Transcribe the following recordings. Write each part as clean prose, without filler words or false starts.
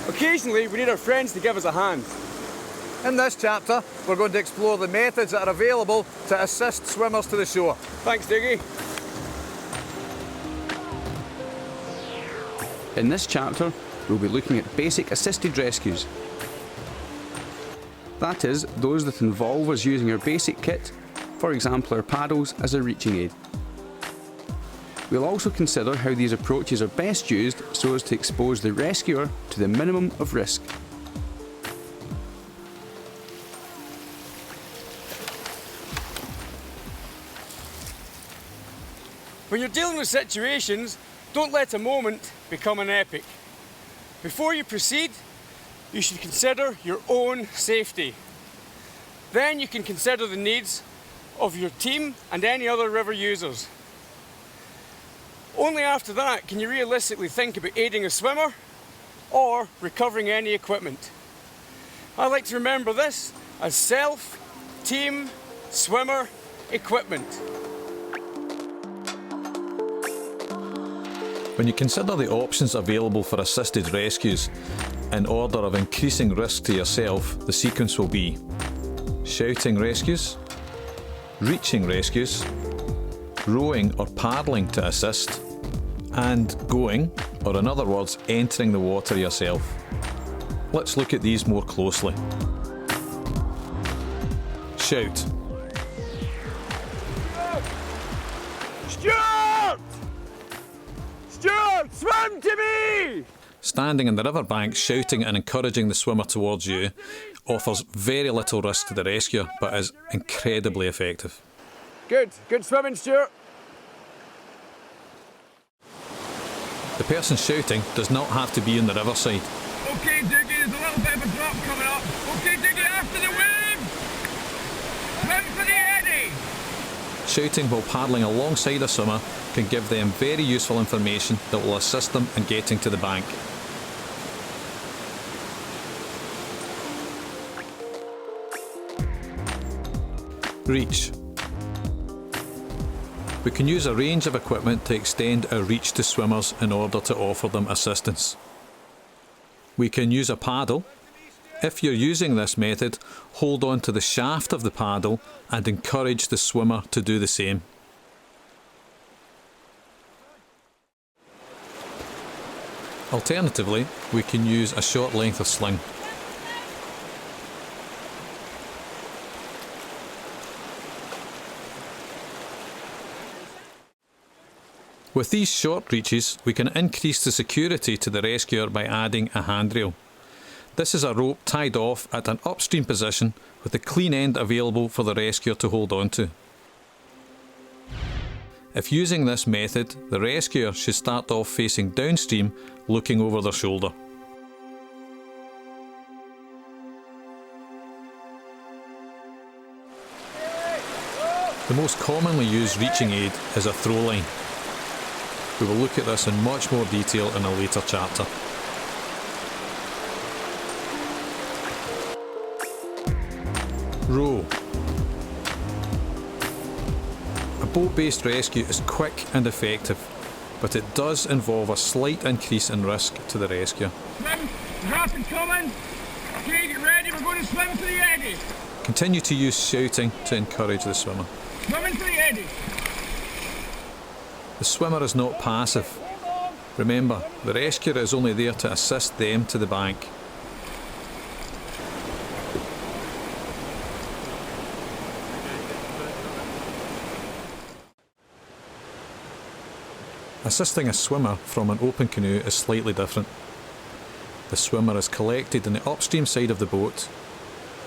Occasionally, we need our friends to give us a hand. In this chapter, we're going to explore the methods that are available to assist swimmers to the shore. Thanks, Dougie. In this chapter, we'll be looking at basic assisted rescues. That is, those that involve us using our basic kit, for example our paddles, as a reaching aid. We'll also consider how these approaches are best used so as to expose the rescuer to the minimum of risk. When you're dealing with situations, don't let a moment become an epic. Before you proceed, you should consider your own safety. Then you can consider the needs of your team and any other river users. Only after that can you realistically think about aiding a swimmer or recovering any equipment. I like to remember this as self, team, swimmer, equipment. When you consider the options available for assisted rescues, in order of increasing risk to yourself, the sequence will be shouting rescues, reaching rescues, rowing or paddling to assist, and going, or in other words, entering the water yourself. Let's look at these more closely. Shout. Stuart! Stuart, swim to me! Standing in the riverbank, shouting and encouraging the swimmer towards you offers very little risk to the rescuer, but is incredibly effective. Good swimming, Stuart. The person shouting does not have to be in the riverside. Okay, Dougie, there's a little bit of a drop coming up. Okay, Dougie, after the wave! Swim for the eddy! Shouting while paddling alongside a swimmer can give them very useful information that will assist them in getting to the bank. Reach. We can use a range of equipment to extend our reach to swimmers in order to offer them assistance. We can use a paddle. If you're using this method, hold on to the shaft of the paddle and encourage the swimmer to do the same. Alternatively, we can use a short length of sling. With these short reaches, we can increase the security to the rescuer by adding a handrail. This is a rope tied off at an upstream position with the clean end available for the rescuer to hold on to. If using this method, the rescuer should start off facing downstream, looking over their shoulder. The most commonly used reaching aid is a throw line. We will look at this in much more detail in a later chapter. Row. A boat-based rescue is quick and effective, but it does involve a slight increase in risk to the rescuer. Swim, the rapid coming. Okay, get ready, we're going to swim to the eddy. Continue to use shouting to encourage the swimmer. Swimming to the eddy. The swimmer is not passive. Remember, the rescuer is only there to assist them to the bank. Assisting a swimmer from an open canoe is slightly different. The swimmer is collected in the upstream side of the boat,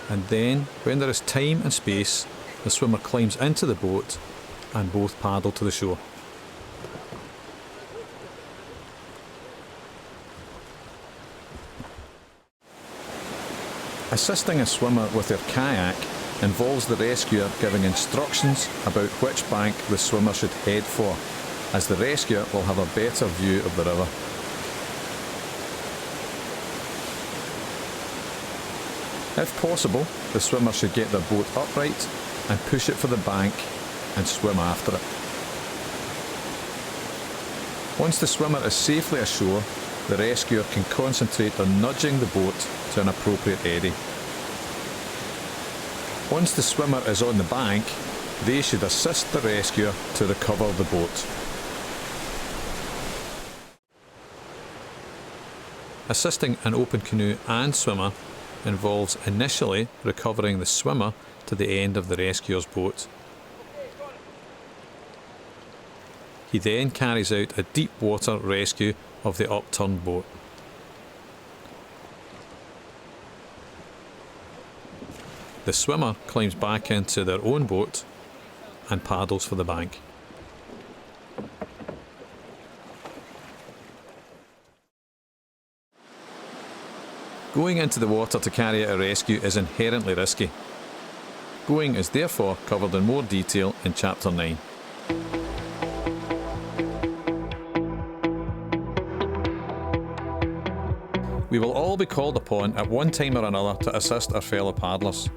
and then, when there is time and space, the swimmer climbs into the boat and both paddle to the shore. Assisting a swimmer with their kayak involves the rescuer giving instructions about which bank the swimmer should head for, as the rescuer will have a better view of the river. If possible, the swimmer should get their boat upright and push it for the bank and swim after it. Once the swimmer is safely ashore, the rescuer can concentrate on nudging the boat to an appropriate eddy. Once the swimmer is on the bank, they should assist the rescuer to recover the boat. Assisting an open canoe and swimmer involves initially recovering the swimmer to the end of the rescuer's boat. He then carries out a deep water rescue of the upturned boat. The swimmer climbs back into their own boat and paddles for the bank. Going into the water to carry out a rescue is inherently risky. Going is therefore covered in more detail in Chapter 9. We will all be called upon at one time or another to assist our fellow paddlers.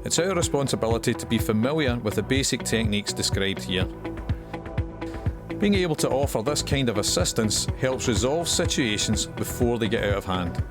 It's our responsibility to be familiar with the basic techniques described here. Being able to offer this kind of assistance helps resolve situations before they get out of hand.